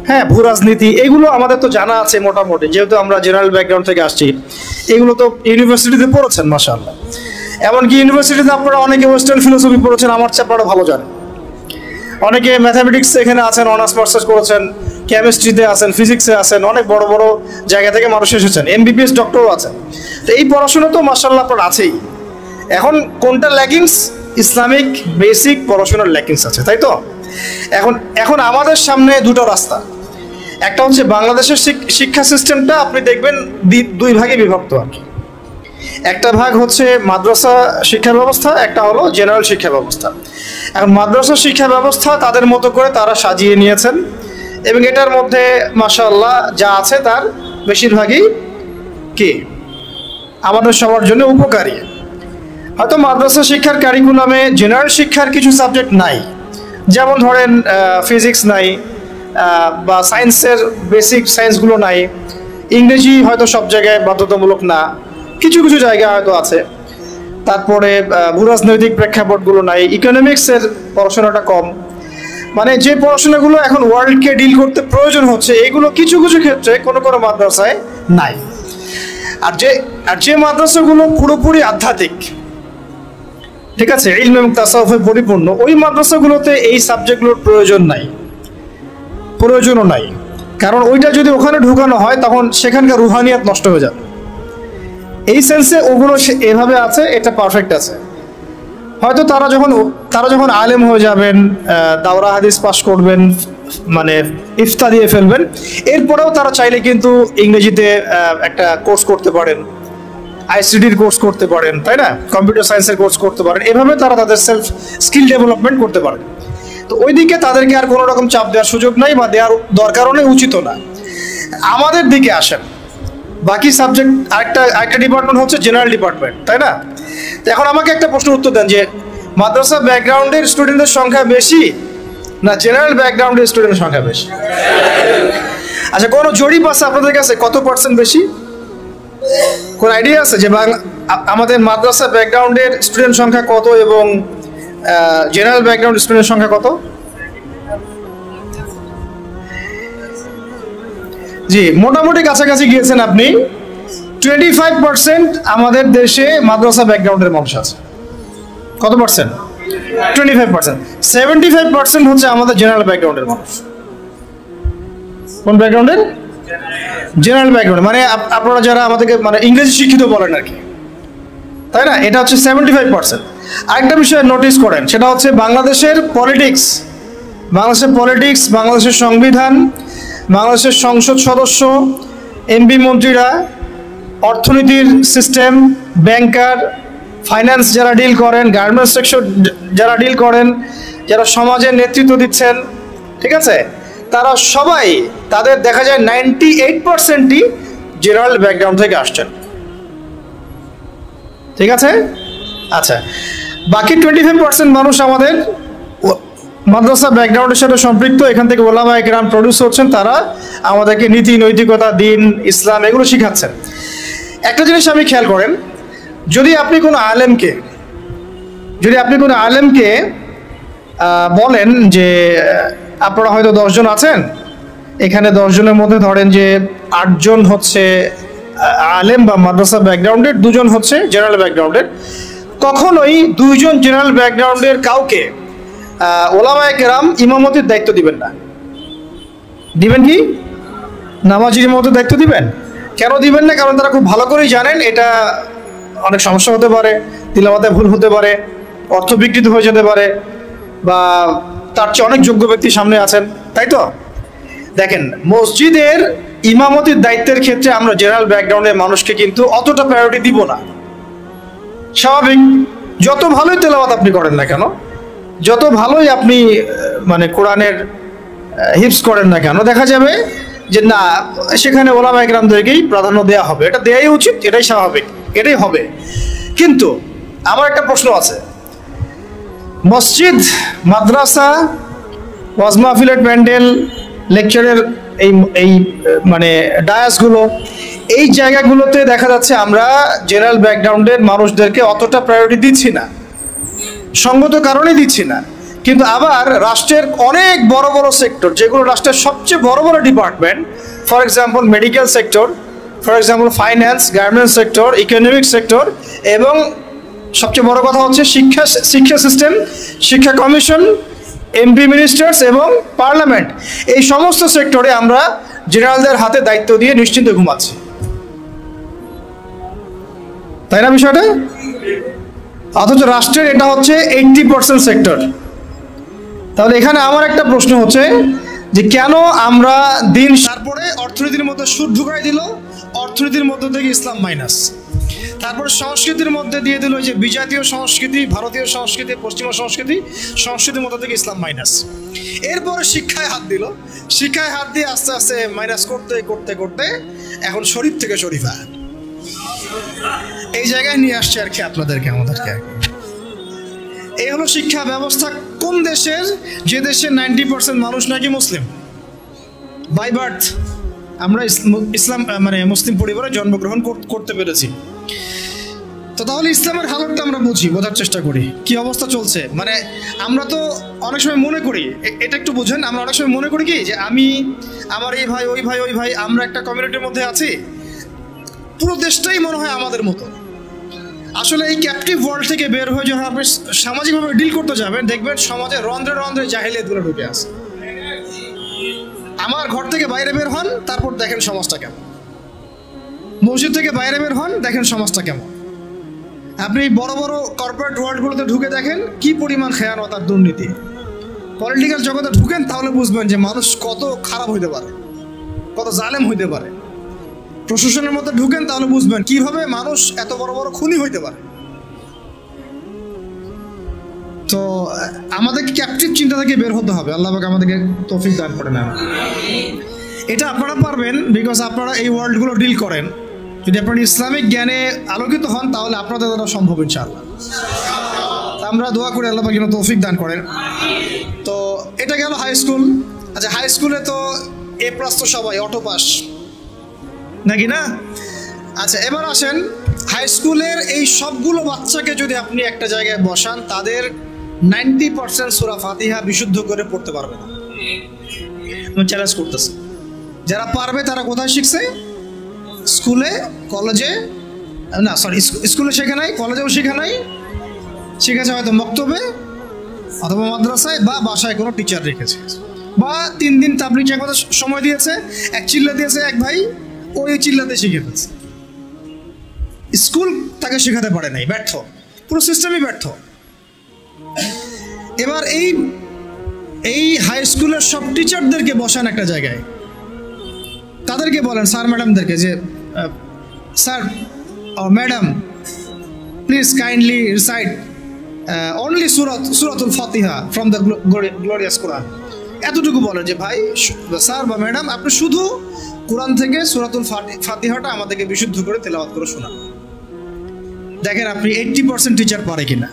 হ্যাঁ, ভূরাজনীতি, এগুলো আমাদের তো জানা আছে মোটামুটি, যেহেতু আমরা জেনারেল ব্যাকগ্রাউন্ড থেকে আসছি। এগুলো তো ইউনিভার্সিটিতে পড়েছেন মাশাআল্লাহ। এমনকি ইউনিভার্সিটিতে আপনারা অনেকে ওয়েস্টার্ন ফিলোসফি পড়েছেন, আমার চেয়ে আপনারা ভালো জানেন। অনেকে ম্যাথামেটিক্স এখানে আছেন, অনার্স মাস্টার্স করেছেন, কেমিস্ট্রিতে আছেন, ফিজিক্সে আছেন, অনেক বড় বড় জায়গা থেকে মানুষ এসেছেন, MBBS ডক্টরও আছেন। তো এই পড়াশোনা তো মাশাআল্লাহ আপনার আছেই। এখন কোনটা ল্যাকিংস? ইসলামিক বেসিক পড়াশোনার ল্যাকিংস আছে, তাই তো? এখন আমাদের সামনে দুটো রাস্তা। একটা হচ্ছে বাংলাদেশের শিক্ষা সিস্টেমটা আপনি দেখবেন 2 ভাগে বিভক্ত আর কি। একটা ভাগ হচ্ছে মাদ্রাসা শিক্ষা ব্যবস্থা, একটা হলো জেনারেল শিক্ষা ব্যবস্থা। এখন মাদ্রাসা শিক্ষা ব্যবস্থা তাদের মতো করে তারা সাজিয়ে নিয়েছেন এবং এটার মধ্যে মাশাআল্লাহ যা আছে তার বেশিরভাগই কি আমাদের সবার জন্য উপকারী। হয়তো মাদ্রাসা শিক্ষার কারিকুলামে জেনারেল শিক্ষার কিছু সাবজেক্ট নাই, যেমন ধরেন ফিজিক্স নাই, বা সায়েন্সের বেসিক সায়েন্সগুলো নাই, ইংরেজি হয়তো সব জায়গায় বাধ্যতামূলক না, কিছু কিছু জায়গায় হয়তো আছে, তারপরে ভূরাজনৈতিক প্রেক্ষাপটগুলো নাই, ইকোনমিক্সের পড়াশোনাটা কম, মানে যে পড়াশোনাগুলো এখন ওয়ার্ল্ডকে ডিল করতে প্রয়োজন হচ্ছে, এগুলো কিছু কিছু ক্ষেত্রে কোনো কোনো মাদ্রাসায় নাই। আর যে মাদ্রাসাগুলো পুরোপুরি আধ্যাত্মিক, ঠিক আছে, ইলম এবং তাসাউফে পরিপূর্ণ, ওই মাদ্রাসাগুলোতে এই সাবজেক্টগুলোর প্রয়োজনও নাই। কারণ ওইটা যদি ওখানে ঢুকানো হয় তখন সেখানকার রুহানিয়াত নষ্ট হয়ে যাবে। এই সেন্সে ওগুলো এভাবে আছে, এটা পারফেক্ট আছে। হয়তো তারা যখন আলেম হয়ে যাবেন, দাওরা হাদিস পাশ করবেন, মানে ইফতা দিয়ে ফেলবেন, এরপরেও তারা চাইলে কিন্তু ইংরেজিতে একটা কোর্স করতে পারেন, আইসিডির কোর্স করতে পারেন, তাই না, কম্পিউটার সায়েন্সের কোর্স করতে পারেন। এভাবে তারা তাদের সেলফ স্কিল ডেভেলপমেন্ট করতে পারেন। তো ওইদিকে তাদেরকে আর কোনো রকম চাপ দেওয়ার সুযোগ নাই বা দেওয়ার দরকারও নেই, উচিত না। আমাদের দিকে আসেন, বাকি সাবজেক্ট আরেকটা ডিপার্টমেন্ট হচ্ছে জেনারেল ডিপার্টমেন্ট, তাই না? এখন আমাকে একটা প্রশ্নের উত্তর দেন যে মাদ্রাসা ব্যাকগ্রাউন্ডের স্টুডেন্টদের সংখ্যা বেশি না জেনারেল ব্যাকগ্রাউন্ডের স্টুডেন্টের সংখ্যা বেশি? আচ্ছা, কোনো জরিপ আছে আপনাদের কাছে কত পার্সেন্ট বেশি? কোন আইডিয়া আছে যে আমাদের মাদ্রাসা ব্যাকগ্রাউন্ডের স্টুডেন্ট সংখ্যা কত এবং জেনারেল ব্যাকগ্রাউন্ড স্টুডেন্ট সংখ্যা কত? জি, মোটামুটি কাছাকাছি গিয়েছেন আপনি। 25% আমাদের দেশে মাদ্রাসা ব্যাকগ্রাউন্ডের মানুষ আছে। কত পার্সেন্ট? 25%। 75% হচ্ছে আমাদের জেনারেল ব্যাকগ্রাউন্ডের মানুষ। কোন ব্যাকগ্রাউন্ডের? জেনারেল ব্যাকগ্রাউন্ড, মানে আপনারা যারা আমাদেরকে মানে ইংরেজি শিক্ষিত বলেন আর কি, তাই না? এটা হচ্ছে 75%। আরেকটা বিষয় নোটিস করেন, সেটা হচ্ছে বাংলাদেশের পলিটিক্স, বাংলাদেশের সংবিধান, বাংলাদেশের সংসদ সদস্য, এমপি মন্ত্রীরা, অর্থনীতির সিস্টেম, ব্যাংকার, ফাইন্যান্স যারা ডিল করেন, গার্মেন্টস সেক্টর যারা ডিল করেন, যারা সমাজের নেতৃত্ব দিচ্ছেন, ঠিক আছে, তারা সবাই তাদের দেখা যায় 98%ই জেনারেল ব্যাকগ্রাউন্ড থেকে আসছেন। ঠিক আছে? আচ্ছা, বাকি 25% মানুষ আমাদের মাদ্রাসা ব্যাকগ্রাউন্ডের সাথে সম্পৃক্ত, এখান থেকে ওলামায়ে কেরাম প্রডিউস হচ্ছেন, তারা আমাদেরকে নীতি নৈতিকতা, দিন, ইসলাম এগুলো শিখাচ্ছেন। একটা জিনিস আপনি খেয়াল করেন, যদি আপনি কোনো আলেমকে বলেন যে আপনারা হয়তো 10 জন আছেন, এখানে 10 জনের মধ্যে ধরেন যে 8 জন হচ্ছে আলেম বা মাদ্রাসা ব্যাকগ্রাউন্ডের, 2 জন হচ্ছে জেনারেল ব্যাকগ্রাউন্ডের, কখনোই 2 জন জেনারেল ব্যাকগ্রাউন্ডের কাউকে ওলামায়ে কেরাম ইমামতির দায়িত্ব দিবেন না। দিবেন কি? নামাজির ইমামতির দায়িত্ব দিবেন? কেন দিবেন না? কারণ তারা খুব ভালো করেই জানেন এটা অনেক সমস্যা হতে পারে, তিলাওয়াতে ভুল হতে পারে, অর্থ বিকৃত হয়ে যেতে পারে, বা তার চেয়ে অনেক যোগ্য ব্যক্তি সামনে আছেন, তাই তো? দেখেন, মসজিদের ইমামতির দায়িত্বের ক্ষেত্রে আমরা জেনারেল ব্যাকগ্রাউন্ডের মানুষকে কিন্তু অতটা প্রায়োরিটি দিব না। স্বাভাবিক, যত ভালোই তেলাওয়াত আপনি করেন না কেন, যত ভালোই আপনি মানে কোরআনের হিফজ করেন না কেন, দেখা যাবে যে না, সেখানে ওলামায়ে কেরামদেরকেই প্রাধান্য দেওয়া হবে। এটা দেওয়াই উচিত, এটাই স্বাভাবিক, এটাই হবে। কিন্তু আমার একটা প্রশ্ন আছে, মসজিদ, মাদ্রাসা, ওয়াজ মাহফিলের প্যান্ডেল, লেকচারের এই মানে ডায়াসগুলো, এই জায়গাগুলোতে দেখা যাচ্ছে আমরা জেনারেল ব্যাকগ্রাউন্ডের মানুষদেরকে অতটা প্রায়োরিটি দিচ্ছি না, সঙ্গত কারণে দিচ্ছি না। কিন্তু আবার রাষ্ট্রের অনেক বড় বড় সেক্টর, যেগুলো রাষ্ট্রের সবচেয়ে বড় বড় department, for example medical sector, for example finance, garments sector, economic sector, এবং সবচেয়ে বড় কথা হচ্ছে শিক্ষা সিস্টেম, শিক্ষা কমিশন, এমপি মিনিস্টার্স এবং পার্লামেন্ট, এই সমস্ত সেক্টরে আমরা জেনারেলদের হাতে দায়িত্ব দিয়ে নিশ্চিন্তে ঘুমাচ্ছি, তাই না বিষয়টা? অথচ রাষ্ট্রের এটা হচ্ছে 80% সেক্টর। তাহলে এখানে আমার একটা প্রশ্ন হচ্ছে যে কেন আমরা দিন, তারপরে অর্থনীতির মধ্যে সুদ ঢুকাই দিল, অর্থনীতির মধ্যে থেকে ইসলাম মাইনাস, তারপর সংস্কৃতির মধ্যে দিয়ে দিল যে বিজাতীয় সংস্কৃতি, ভারতীয় সংস্কৃতি, পশ্চিমা সংস্কৃতির মধ্যে থেকে ইসলাম মাইনাস। এরপরে শিক্ষায় হাত দিল, শিক্ষায় হাত দিয়ে আস্তে আস্তে মাইনাস করতে করতে করতে এখন শরীফ থেকে শরীফা, এই জায়গায় নিয়ে আসছে আর কি আপনাদেরকে, আমাদেরকে। এই হলো শিক্ষা ব্যবস্থা কোন দেশের? যে দেশের 90% মানুষ নাকি মুসলিম বাই বার্থ। আমরা ইসলাম মানে মুসলিম পরিবারে জন্মগ্রহণ করতে পেরেছি। তো তাহলে ইসলামের হালতটা আমরা বোঝার চেষ্টা করি, কি অবস্থা চলছে। মানে আমরা তো অনেক সময় মনে করি, এটা একটু বুঝেন, আমরা অনেক সময় মনে করি কি যে আমার এই ভাই, ওই ভাই, আমরা একটা কমিউনিটির মধ্যে আছি, পুরো দেশটাই মনে হয় আমাদের মতো। আসলে এই ক্যাপটিভ ওয়ার্ল্ড থেকে বের হয়ে যখন আপনি সামাজিকভাবে ডিল করতে যাবেন, দেখবেন সমাজে রন্ধ্রে রন্ধ্রে জাহিলিয়াতগুলো ঢুকে আছে। আমার ঘর থেকে বাইরে বের হন, তারপর দেখেন সমাজটা কেমন। মসজিদ থেকে বাইরে বের হন, দেখেন সমাজটা কেমন। আপনি বড় বড় কর্পোরেট ওয়ার্ল্ডগুলোতে ঢুকে দেখেন কি পরিমাণ খেয়ানত আর দুর্নীতি। পলিটিক্যাল জগতে ঢুকেন, তাহলে বুঝবেন যে মানুষ কত খারাপ হইতে পারে, কত জালেম হইতে পারে। প্রশাসনের মধ্যে ঢুকেন, তাহলে বুঝবেন কিভাবে মানুষ এত বড় বড় খুনি হইতে পারে। তো আমাদেরকে ক্যাপটিভ চিন্তা থেকে বের হতে হবে। আল্লাহ পাক আমাদেরকে তৌফিক দান করেন। এটা আপনারা পারবেন, বিকজ আপনারা এই ওয়ার্ল্ডগুলো ডিল করেন। যদি আপনারা ইসলামিক জ্ঞানে আলোকিত হন, তাহলে আপনাদের দ্বারা সম্ভব ইনশাআল্লাহ। আমরা দোয়া করি আল্লাহ পাক যেন তৌফিক দান করেন। তো এটা গেল হাই স্কুল। আচ্ছা, হাই স্কুলে তো এ প্লাস তো সবাই অটো পাস, নাকি না? আচ্ছা, এবার আসেন হাই স্কুলের এই সবগুলো বাচ্চাকে যদি আপনি একটা জায়গায় বসান, তাদের 90% সূরা ফাতিহা বিশুদ্ধ করে পড়তে পারবে না। আমি চ্যালেঞ্জ করতেছি, যারা পারবে তারা কোথায় শিখছে? স্কুলে, কলেজে, না সরি, স্কুলে শেখে নাই, কলেজেও শেখে নাই, শিখেছে হয়তো মক্তবে অথবা মাদ্রাসায় বা বাসায় কোনো টিচার রেখেছে, বা 3 দিন তাবলীগ জামাতে সময় দিয়েছে, এক চিল্লা দিয়েছে এক ভাই, ওই চিল্লাতে শিখে ফেলছে। স্কুল তাকে শেখাতে পারে নাই, ব্যর্থ, পুরো সিস্টেমই ব্যর্থ। এবার এই হাই স্কুলের সব টিচারদেরকে বসান একটা জায়গায়, তাদেরকে বলেন, স্যার ম্যাডামদেরকে, যে sir madam please kindly recite only সূরাতুল ফাতিহা ফ্রম দ্য গ্লোরিয়াস কোরআন। এতটুকু বলেন যে ভাই, স্যার বা ম্যাডাম, আপনি শুধু কোরআন থেকে সূরাতুল ফাতিহাটা আমাদেরকে বিশুদ্ধ করে তেলাওয়াত করে শোনান। দেখেন আপনি 80% টিচার পারে কিনা।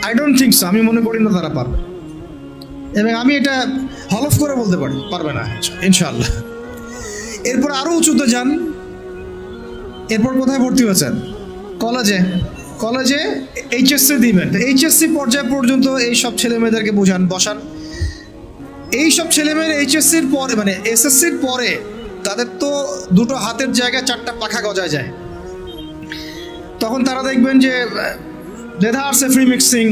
আই ডোন্ট থিঙ্ক সো, আমি মনে করি না তারা পারবে, এবং আমি এটা হলফ করে বলতে পারি পারবে না ইনশাআল্লাহ। এরপর আরও উঁচুতে যান, এরপর কোথায় ভর্তি হয়েছেন? কলেজে এইচএসসি দিবেন। এইচএসসি পর্যায় পর্যন্ত এই সব ছেলে মেয়েদেরকে বসান। এই সব ছেলেমেয়েরা এইচএসসির পরে, মানে এসএসসির পরে, তাদের তো দুটো হাতের জায়গায় 4টা পাখা গজায় যায়। তখন তারা দেখবেন যে দেদারসে ফ্রি মিক্সিং,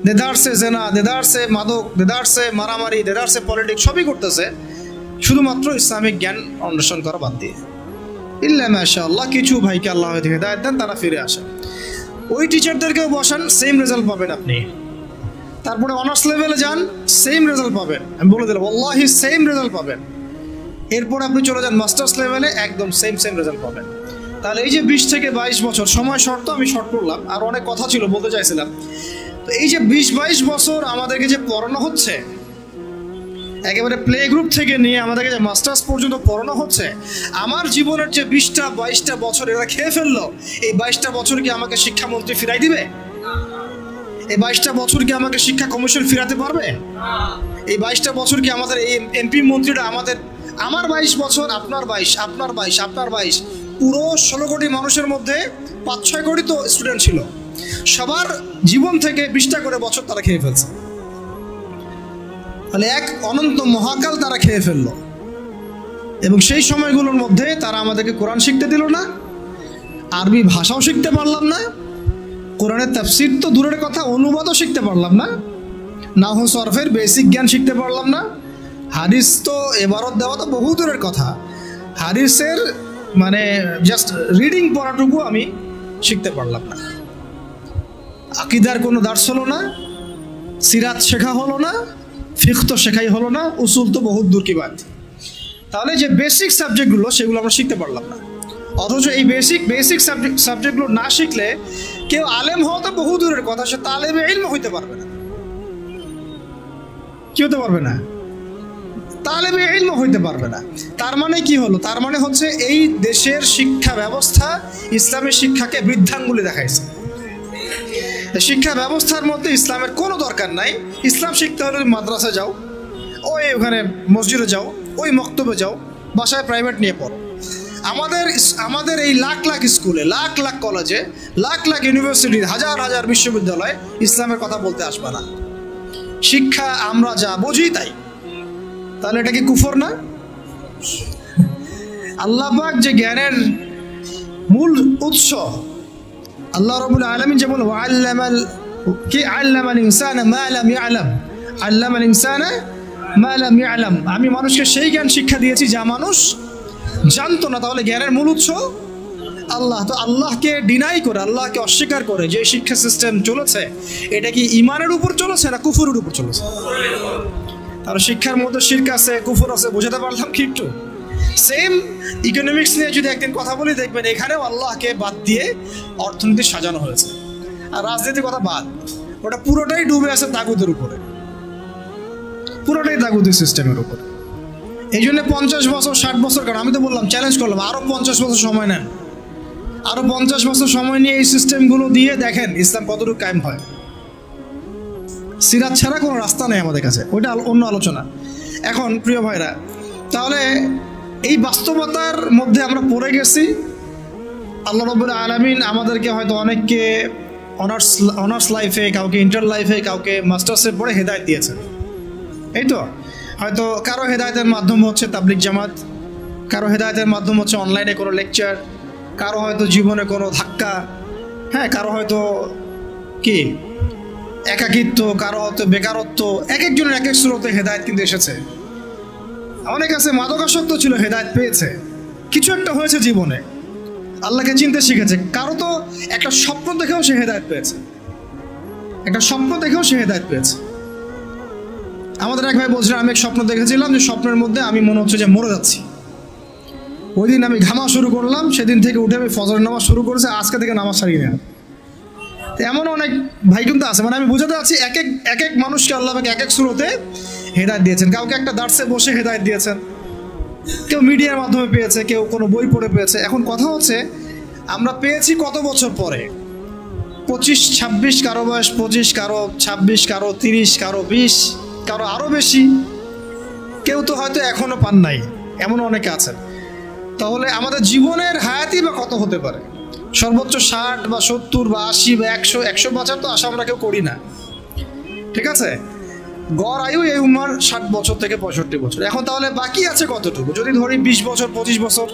দেদারসে জেনা, দেদারসে মাদক, দেদারসে মারামারি, দেদারসে পলিটিক্স, সবই করতেছে, শুধুমাত্র ইসলামিক জ্ঞান অন্বেষণ করা বাদ দিয়ে। ইল্লা মাশাআল্লাহ, কিছু ভাইকে আল্লাহ হেদায়েত দেন, তারা ফিরে আসেন। ওই টিচারদেরকেও বসান, সেম রেজাল্ট পাবেন আপনি। তারপরে অনার্স লেভেলে যান, সেম রেজাল্ট পাবেন, আমি বলে দিলাম ওয়াল্লাহি সেম রেজাল্ট পাবেন। এরপর আপনি চলে যান মাস্টার্স লেভেলে, একদম সেম রেজাল্ট পাবেন। তাহলে এই যে 20 থেকে 22 বছর, সময় শর্ত, আমি শর্ট করলাম, আর অনেক কথা ছিল বলতে চাইছিলাম। তো এই যে 20-22 বছর আমাদেরকে যে পড়ানো হচ্ছে, একেবারে প্লে গ্রুপ থেকে নিয়ে আমাদেরকে যে মাস্টার্স পর্যন্ত পড়ানো হচ্ছে, আমার জীবনের যে 20-22টা বছর এরা খেয়ে ফেললো, এই 22টা বছর কি আমাকে শিক্ষামন্ত্রী ফিরাই দিবে? এই 22টা বছর কি আমাকে শিক্ষা কমিশন ফিরাতে পারবে? এই 22টা বছর কি আমাদের এই এমপি মন্ত্রীরা আমার 22 বছর, আপনার 22, আপনার 22, আপনার 22, পুরো 16 কোটি মানুষের মধ্যে 5-6 কোটি তো স্টুডেন্ট ছিল, সবার জীবন থেকে 20টা করে বছর তারা খেয়ে ফেলছে। তাহলে এক অনন্ত মহাকাল তারা খেয়ে ফেললো, এবং সেই সময়গুলোর মধ্যে তারা আমাদেরকে কোরআন শিখতে দিল না, আরবি ভাষাও শিখতে পারলাম না, কোরআনের তাফসীর তো দূরের কথা, অনুবাদও শিখতে পারলাম না, নাহু সরফের বেসিক জ্ঞান শিখতে পারলাম না, হাদিস তো এবারত দেওয়া তো বহু দূরের কথা, হাদিসের মানে জাস্ট রিডিং পড়াটুকু আমি শিখতে পারলাম না। আকিদার কোনো দার্স হলো না, সিরাত শেখা হলো না, ফিকহ তো শেখাই হলো না, উসুল তো বহুত দূর কি বাদ। তাহলে যে বেসিক সাবজেক্টগুলো, সেগুলো আমরা শিখতে পারলাম না। অথচ এই বেসিক সাবজেক্টগুলো না শিখলে কেউ আলেম হওয়া তো বহু দূরের কথা, সে তালেবে ইলম হইতে পারবে না। কি হতে পারবে না? তালেবে ইলম হইতে পারবে না। তার মানে কি হলো? তার মানে হচ্ছে এই দেশের শিক্ষা ব্যবস্থা ইসলামের শিক্ষাকে বৃদ্ধাঙ্গুলি দেখাইছে। শিক্ষা ব্যবস্থার মধ্যে ইসলামের কোনো দরকার নাই। ইসলাম শিখতে হলে মাদ্রাসা যাও, ওই ওখানে মসজিদে যাও, ওই মক্তবে যাও, বাসায় প্রাইভেট নিয়ে পড়ো। আমাদের এই লাখ লাখ স্কুলে, লাখ লাখ কলেজে, লাখ লাখ ইউনিভার্সিটি, হাজার হাজার বিশ্ববিদ্যালয় ইসলামের কথা বলতে আসবে না। শিক্ষা আমরা যা বুঝি তাই। তাহলে এটা কি কুফর না? আল্লাহ পাক যে জ্ঞানের মূল উৎস, আল্লাহ রাব্বুল আলামিন যেমন আল্লামাল ইনসানা মা লাম ইয়ালাম, আল্লামাল ইনসানা মা লাম ইয়ালাম, আমি মানুষকে সেই জ্ঞান শিক্ষা দিয়েছি যা মানুষ জানতো না, তাহলে জ্ঞানের মূল উৎস আল্লাহ। তো আল্লাহকে ডিনাই করে, আল্লাহকে অস্বীকার করে যে শিক্ষা সিস্টেম চলেছে, এটা কি ইমানের উপর চলেছে না কুফরের উপর চলেছে? তাহলে শিক্ষার মধ্যে শিরক আছে, কুফর আছে, বোঝাতে পারলাম কি একটু? সেম ইকোনমিক্স নিয়ে যদি একদিন কথা বলি, দেখবেন এখানেও আল্লাহকে বাদ দিয়ে অর্থনীতি সাজানো হয়েছে। আর রাজনীতির কথা বাদ, ওটা পুরোটাই ডুবে আছে তাগুতের উপরে, পুরোটাই তাগুতি সিস্টেমের উপরে। এই জন্য 50 বছর 60 বছর, কারণ আমি তো বললাম, চ্যালেঞ্জ করলাম, আরো 50 বছর সময় নেন, আরো 50 বছর সময় নিয়ে এই সিস্টেমগুলো দিয়ে দেখেন ইসলাম কতটুকু কায়েম হয়। সিরাত ছাড়া কোনো রাস্তা নেই আমাদের কাছে, ওইটা অন্য আলোচনা। এখন প্রিয় ভাইরা, তাহলে এই বাস্তবতার মধ্যে আমরা পড়ে গেছি। আল্লাহ রাব্বুল আলামিন আমাদেরকে হয়তো অনেককে অনার্স লাইফে, কাউকে ইন্টার লাইফে, কাউকে মাস্টার্সে পড়ে হেদায়েত দিয়েছেন। এই তো হয়তো কারো হেদায়েতের মাধ্যম হচ্ছে তাবলিগ জামাত, কারো হেদায়েতের মাধ্যম হচ্ছে অনলাইনে কোনো লেকচার, কারো হয়তো জীবনে কোনো ধাক্কা, হ্যাঁ, কারো হয়তো কি একাকিত্ব, কারো হয়তো বেকারত্ব, এক একজনের এক এক স্রোতে হেদায়েত কিন্তু এসেছে। অনেক আছে মাদকাসক্ত ছিল, হেদায়েত পেয়েছে, কিছু একটা হয়েছে জীবনে, আল্লাহকে চিনতে শিখেছে। কারো তো একটা স্বপ্ন দেখেও সে হেদায়েত পেয়েছে, একটা স্বপ্ন দেখেও সে হেদায়েত পেয়েছে। আমাদের এক ভাই বলছিলেন, আমি এক স্বপ্ন দেখেছিলাম যে স্বপ্নের মধ্যে আমি মনে হচ্ছে যে মরে যাচ্ছি। ওই দিন আমি ঘামা শুরু করলাম, সেদিন থেকে উঠে আমি ফজরের নামাজ শুরু করেছি, আজকে থেকে নামাজ ছাড়িয়ে নেওয়া। এমন অনেক ভাই কিন্তু আছে, মানে আমি বুঝাতে চাচ্ছি এক এক মানুষকে আল্লাহ এক এক সুরতে হেদায়েত দিয়েছেন। কাউকে একটা দার্সে বসে হেদায়েত দিয়েছেন, কেউ মিডিয়ার মাধ্যমে পেয়েছে, কেউ কোনো বই পড়ে পেয়েছে। এখন কথা হচ্ছে, আমরা পেয়েছি কত বছর পরে? 25, 26, কারো বয়স 25, কারো 26, কারো 30, কারো 20, কারো আরও বেশি, কেউ তো হয়তো এখনও পান নাই, এমন অনেকে আছেন। তাহলে আমাদের জীবনের হায়াতই বা কত হতে পারে? সর্বোচ্চ 60 বা 70 বা 80 বা 100 বছর তো আশা আমরা কেউ করি না, ঠিক আছে? গড় আয়ু এই উম্মার 60 বছর থেকে 65 বছর। এখন তাহলে বাকি আছে কতটুকু? যদি ধরি 20 বছর 25 বছর,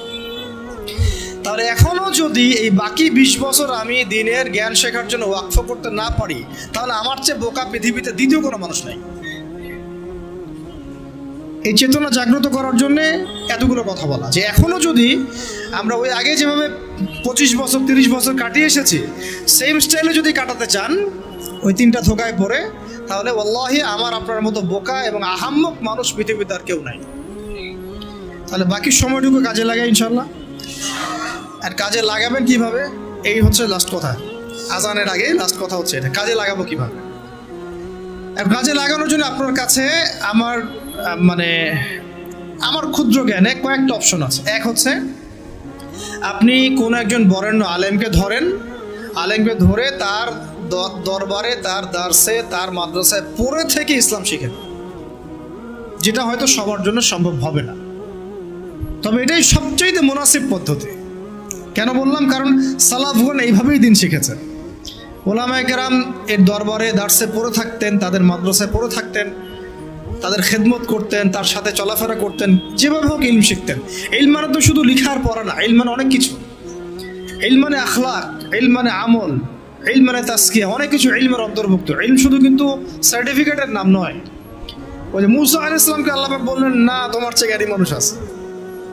তাহলে এখনও যদি এই বাকি 20 বছর আমি দিনের জ্ঞান শেখার জন্য ওয়াকফ করতে না পারি, তাহলে আমার চেয়ে বোকা পৃথিবীতে দ্বিতীয় কোনো মানুষ নাই। এই চেতনা জাগ্রত করার জন্য এতগুলো কথা বলা, যে এখনও যদি আমরা ওই আগে যেভাবে 25 বছর 30 বছর কাটিয়ে এসেছি, সেম স্টাইলে যদি কাটাতে চান ওই 3টা ধোকায় পড়ে, তাহলে ওয়াল্লাহি আমার আপনার মতো বোকা এবং আহাম্মক মানুষ পৃথিবীতে আর কেউ নাই। তাহলে বাকি সময়টুকু কাজে লাগাই ইনশাল্লাহ। আর কাজে লাগাবেন কিভাবে? এই হচ্ছে লাস্ট কথা, আজানের আগে লাস্ট কথা হচ্ছে এটা, কাজে লাগাবো কিভাবে। আর কাজে লাগানোর জন্য আপনার কাছে আমার ক্ষুদ্র জ্ঞানে কয়েকটা অপশন আছে। এক হচ্ছে, আপনি কোনো একজন বরেণ্য আলেমকে ধরেন, আলেমকে ধরে তার দরবারে, তার দার্সে, তার মাদ্রাসায় পড়ে থেকে ইসলাম শিখেন, যেটা হয়তো সবার জন্য সম্ভব হবে না, তবে এটাই সবচেয়ে মুনাসিব পদ্ধতি। কেন বললাম? কারণ সালাফগণ এইভাবেই দিন শিখেছেন। ওলামায়ে কেরাম এর দরবারে দার্সে পড়ে থাকতেন, তাদের মাদ্রাসায় পড়ে থাকতেন, তাদের খেদমত করতেন, তার সাথে চলাফেরা করতেন, যেভাবে হোক ইলম শিখতেন। ইলম মানে তো শুধু লিখার পড়া না, ইলম মানে অনেক কিছু। ইলম মানে আখলাক, ইলম মানে আমল, ইলম মানে তাসকিয়া, অনেক কিছু ইলমের অন্তর্ভুক্ত। ইলম শুধু কিন্তু সার্টিফিকেটের নাম নয়। ওই যে মুসা আলাইহিস সালামকে আল্লাহ পাক বললেন, না তোমার চেয়ে জ্ঞানী মানুষ আছে,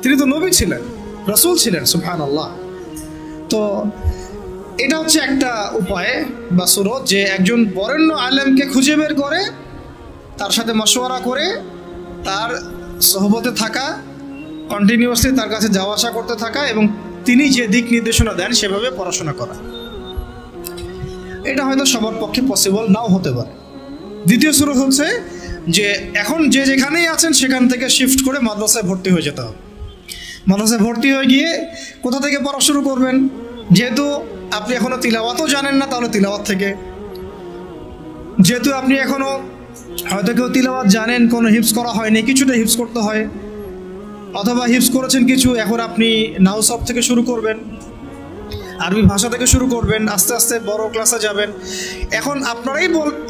তিনি তো নবী ছিলেন, রাসূল ছিলেন, সুবহানাল্লাহ। তো এটা হচ্ছে একটা উপায় বা সুরত, যে একজন বরেণ্য আলেমকে খুঁজে বের করে, তার সাথে মশওয়ারা করে, তার সোহবতে থাকা, কন্টিনিউয়াসলি তার কাছে যাওয়া আসা করতে থাকা, এবং তিনি যে দিক নির্দেশনা দেন সেভাবে পড়াশোনা করা। এটা হয়তো সবার পক্ষে পসিবল নাও হতে পারে। দ্বিতীয় সুরত হচ্ছে যে এখন যে যেখানেই আছেন সেখান থেকে শিফট করে মাদ্রাসায় ভর্তি হয়ে যেতে হবে। মাদ্রাসায় ভর্তি হয়ে গিয়ে কোথা থেকে পড়া শুরু করবেন? যেহেতু আপনি এখনও তিলাওয়াতও জানেন না, তাহলে তিলাওয়াত থেকে। যেহেতু আপনি এখনও হয়তো কেউ তিলাওয়াত জানেন, কোনো হিফজ করা হয়নি, কিছুটা হিফজ করতে হয়, অথবা হিফজ করেছেন কিছু, এখন আপনি নাউসব থেকে শুরু করবেন, আরবি ভাষা থেকে শুরু করবেন, আস্তে আস্তে বড় ক্লাসে যাবেন। এখন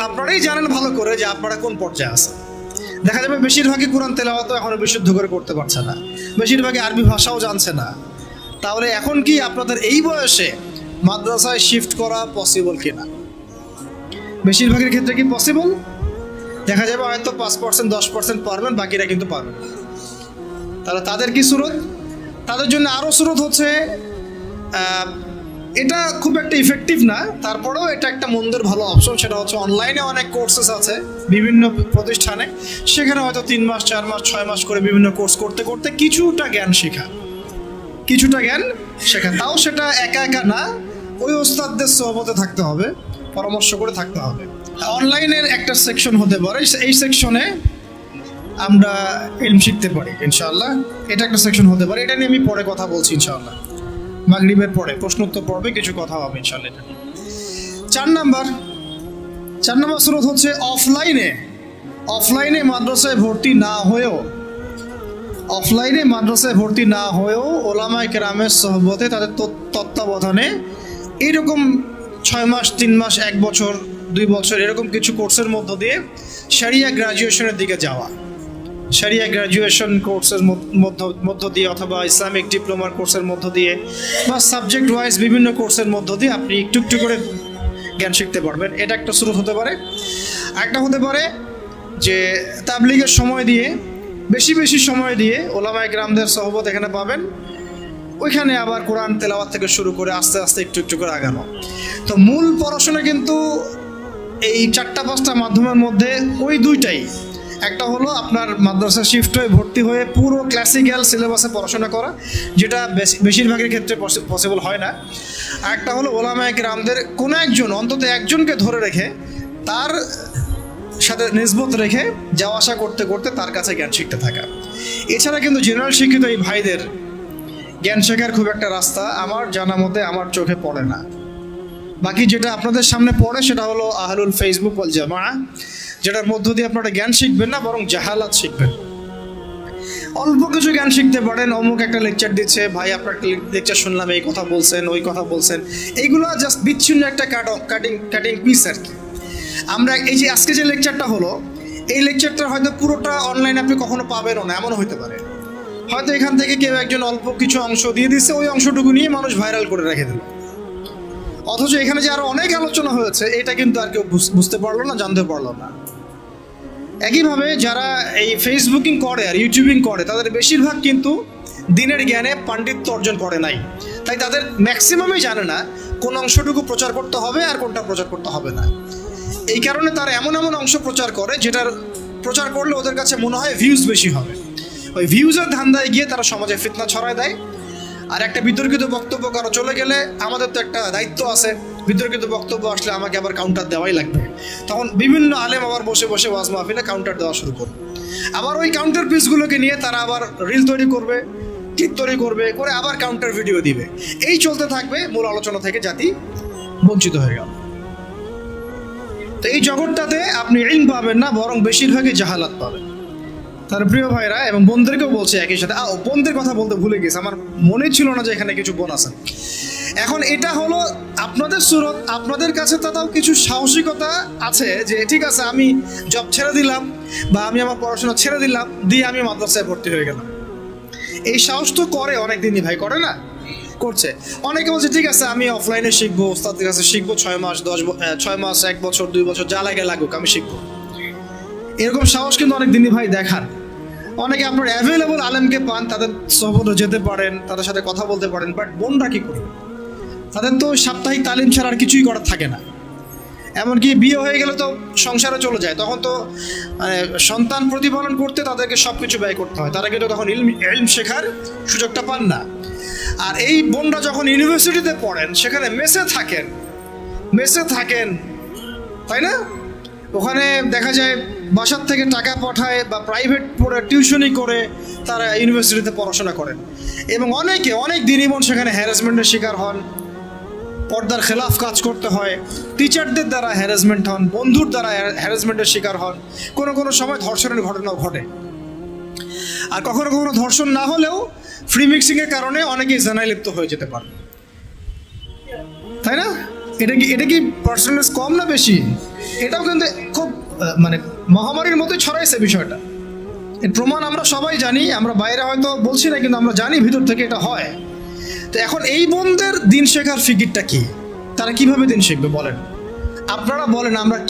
আপনারাই জানেন ভালো করে যে আপনারা কোন পর্যায়ে আছেন। দেখা যাবে বেশিরভাগই কোরআন তেলাওয়াতও এখনও বিশুদ্ধ করে করতে পারছে না, বেশিরভাগই আরবি ভাষাও জানছে না। তাহলে এখন কি আপনাদের এই বয়সে মাদ্রাসায় শিফট করা পসিবল কিনা? বেশিরভাগের ক্ষেত্রে কি পসিবল? দেখা যাবে হয়তো 5% 10% পারবেন, বাকিরা কিন্তু পারবেন না। তাহলে তাদের কি সুরত? তাদের জন্য আরও স্রোত হচ্ছে, এটা খুব একটা ইফেক্টিভ না, তারপরেও এটা একটা মন্দের ভালো অপশন। সেটা হচ্ছে অনলাইনে অনেক কোর্সেস আছে বিভিন্ন প্রতিষ্ঠানে, সেখানে হয়তো 3 মাস 4 মাস 6 মাস করে বিভিন্ন কোর্স করতে করতে কিছুটা জ্ঞান শেখা, তাও সেটা একা একা না, ওই ওস্তাদদের সোহবতে থাকতে হবে, পরামর্শ করে থাকতে হবে। অনলাইনের একটা সেকশন হতে পারে, এই সেকশনে আমরা ইলম শিখতে পারি ইনশাআল্লাহ, এটা একটা সেকশন হতে পারে। এটা নিয়ে আমি পরে কথা বলছি ইনশাআল্লাহ, মাগরিবের পরে প্রশ্ন উত্তর পড়বে, কিছু কথা হবে ইনশাআল্লাহ। এটা 4 নাম্বার স্রোত হচ্ছে অফলাইনে মাদ্রাসায় ভর্তি না হয়েও ওলামায়ে কেরামের সোহবতে, তাদের তত্ত্বাবধানে এইরকম 6 মাস 3 মাস 1 বছর 2 বছর এরকম কিছু কোর্সের মধ্য দিয়ে শরিয়া গ্রাজুয়েশনের দিকে যাওয়া, শরিয়া গ্রাজুয়েশন কোর্সের মধ্য দিয়ে অথবা ইসলামিক ডিপ্লোমার কোর্সের মধ্য দিয়ে বা সাবজেক্ট ওয়াইজ বিভিন্ন কোর্সের মধ্য দিয়ে আপনি একটু একটু করে জ্ঞান শিখতে পারবেন। এটা একটা স্রোত হতে পারে। একটা হতে পারে যে তাবলিগের সময় দিয়ে, বেশি সময় দিয়ে ওলামায়ে কেরামদের সোহবত এখানে পাবেন, ওইখানে আবার কোরআন তেলাওয়াত থেকে শুরু করে আস্তে আস্তে একটু একটু করে আগানো। তো মূল পড়াশোনা কিন্তু এই 4-5টা মাধ্যমের মধ্যে ওই দুইটাই। একটা হলো আপনার মাদ্রাসা শিফট হয়ে ভর্তি হয়ে পুরো ক্লাসিক্যাল সিলেবাসে পড়াশোনা করা, যেটা বেশিরভাগের ক্ষেত্রে পসিবল হয় না। আর একটা হলো ওলামায়ে কেরামদের কোনো একজন, অন্তত একজনকে ধরে রেখে তার সাথে নিসবত রেখে যাওয়া আসা করতে করতে তার কাছে জ্ঞান শিখতে থাকা। এছাড়া কিন্তু জেনারেল শিক্ষিত এই ভাইদের জ্ঞান শেখার খুব একটা রাস্তা আমার জানা মতে আমার চোখে পড়ে না। বাকি যেটা আপনাদের সামনে পড়ে সেটা হলো আহলুল ফেসবুক ওয়াল জামাআ, যেটার মধ্য দিয়ে আপনারা জ্ঞান শিখবেন না, বরং জাহালাত শিখবেন। অল্প কিছু জ্ঞান শিখতে পারেন, অমুক একটা লেকচার দিচ্ছে, ভাই আপনার লেকচার শুনলাম, এই কথা বলছেন ওই কথা বলছেন, এইগুলো জাস্ট বিচ্ছিন্ন একটা কাটিং পিস আর কি। আমরা এই যে আজকে যে লেকচারটা হলো, এই লেকচারটা হয়তো পুরোটা অনলাইনে আপনি কখনো পাবেনও না, এমন হতে পারে। হয়তো এখান থেকে কেউ একজন অল্প কিছু অংশ দিয়ে দিচ্ছে, ওই অংশটুকু নিয়ে মানুষ ভাইরাল করে রেখে দিল, অথচ এখানে যে আরো অনেক আলোচনা হয়েছে এটা কিন্তু আর কেউ বুঝতে পারলো না, জানতে পারলো না। একইভাবে যারা এই ফেসবুকিং করে আর ইউটিউবিং করে, তাদের বেশিরভাগ কিন্তু দিনের জ্ঞানে পাণ্ডিত্য অর্জন করে নাই, তাই তাদের ম্যাক্সিমামই জানে না কোন অংশটুকু প্রচার করতে হবে আর কোনটা প্রচার করতে হবে না। এই কারণে তারা এমন অংশ প্রচার করে যেটার প্রচার করলে ওদের কাছে মনে হয় ভিউজ বেশি হবে, ওই ভিউজের ধান্দায় গিয়ে তারা সমাজে ফিতনা ছড়ায় দেয়। আর একটা বিতর্কিত বক্তব্য কারো চলে গেলে আমাদের তো একটা দায়িত্ব আছে, বিতর্কিত বক্তব্য আসলে আমাকে আবার কাউন্টার দেওয়াই লাগবে। তখন বিভিন্ন আলেম আবার বসে বসে ওয়াজ মাহফিলে কাউন্টার দেওয়া শুরু করবে, আবার ওই কাউন্টার পিসগুলোকে নিয়ে তারা আবার রিল তৈরি করবে, ক্লিপ তৈরি করবে, করে আবার কাউন্টার ভিডিও দিবে। এই চলতে থাকবে, মূল আলোচনা থেকে জাতি বঞ্চিত হয়ে গেল। তো এই জগৎটাতে আপনি ইলম পাবেন না, বরং বেশিরভাগই জাহালাত পাবেন। তার প্রিয় ভাইরা এবং বোনদেরকেও বলছে একই সাথে, বোনদের কথা বলতে ভুলে গেছি, আমার মনে ছিল না যে এখানে কিছু বোন আছে। এখন এটা হলো আপনাদের সুরত, আপনাদের কাছে তাও কিছু সাহসিকতা আছে যে ঠিক আছে আমি জব ছেড়ে দিলাম বা আমি আমার পড়াশোনা ছেড়ে দিলাম, দিয়ে আমি মাদ্রাসায় ভর্তি হয়ে গেলাম। এই সাহস তো করে অনেকদিনই ভাই, করে না? করছে। অনেকে বলছে ঠিক আছে আমি অফলাইনে শিখবো, ওস্তাদের কাছে শিখবো, 6 মাস 1 বছর 2 বছর যা লাগে লাগুক আমি শিখবো। এরকম সাহস কিন্তু অনেক দিনই ভাই দেখান। অনেকে আপনার অ্যাভেলেবল আলেমকে পান, তাদের সহবতে যেতে পারেন, তাদের সাথে কথা বলতে পারেন, বাট বোনরা কি করবে? তাদের তো সাপ্তাহিক তালিম ছাড়া আর কিছুই করার থাকে না। এমনকি বিয়ে হয়ে গেলে তো সংসারে চলে যায়, তখন তো সন্তান প্রতিপালন করতে তাদেরকে সব কিছু ব্যয় করতে হয়, তারা কিন্তু তখন ইলম শেখার সুযোগটা পান না। আর এই বোনরা যখন ইউনিভার্সিটিতে পড়েন, সেখানে মেসে থাকেন, তাই না? ওখানে দেখা যায় বাসার থেকে টাকা পাঠায় বা প্রাইভেট পড়ে টিউশনি করে তারা ইউনিভার্সিটিতে পড়াশোনা করেন, এবং অনেক দিনই সেখানে হ্যারাসমেন্টের শিকার হন, পর্দার খেলাফ কাজ করতে হয়, টিচারদের দ্বারা হ্যারাসমেন্ট হন, বন্ধুর দ্বারা হ্যারাসমেন্টের শিকার হন, কোনো সময় ধর্ষণের ঘটনাও ঘটে। আর কখনো ধর্ষণ না হলেও ফ্রি মিক্সিংয়ের কারণে অনেকেই জানায় লিপ্ত হয়ে যেতে পারে, তাই না? এটা কি পার্সেন্টেজ কম না বেশি? এটাও কিন্তু খুব মহামারীর মতোই ছড়াইছে বিষয়টা। এর প্রমাণ আমরা সবাই জানি, আমরা বাইরে হয়তো বলছি না, কিন্তু আমরা জানি ভিতর থেকে এটা হয়। তো এখন এই বোনদের দিন শেখার ফিকিরটা কি? তারা কিভাবে দিন শিখবে বলেন? আপনারা বলেন আমরা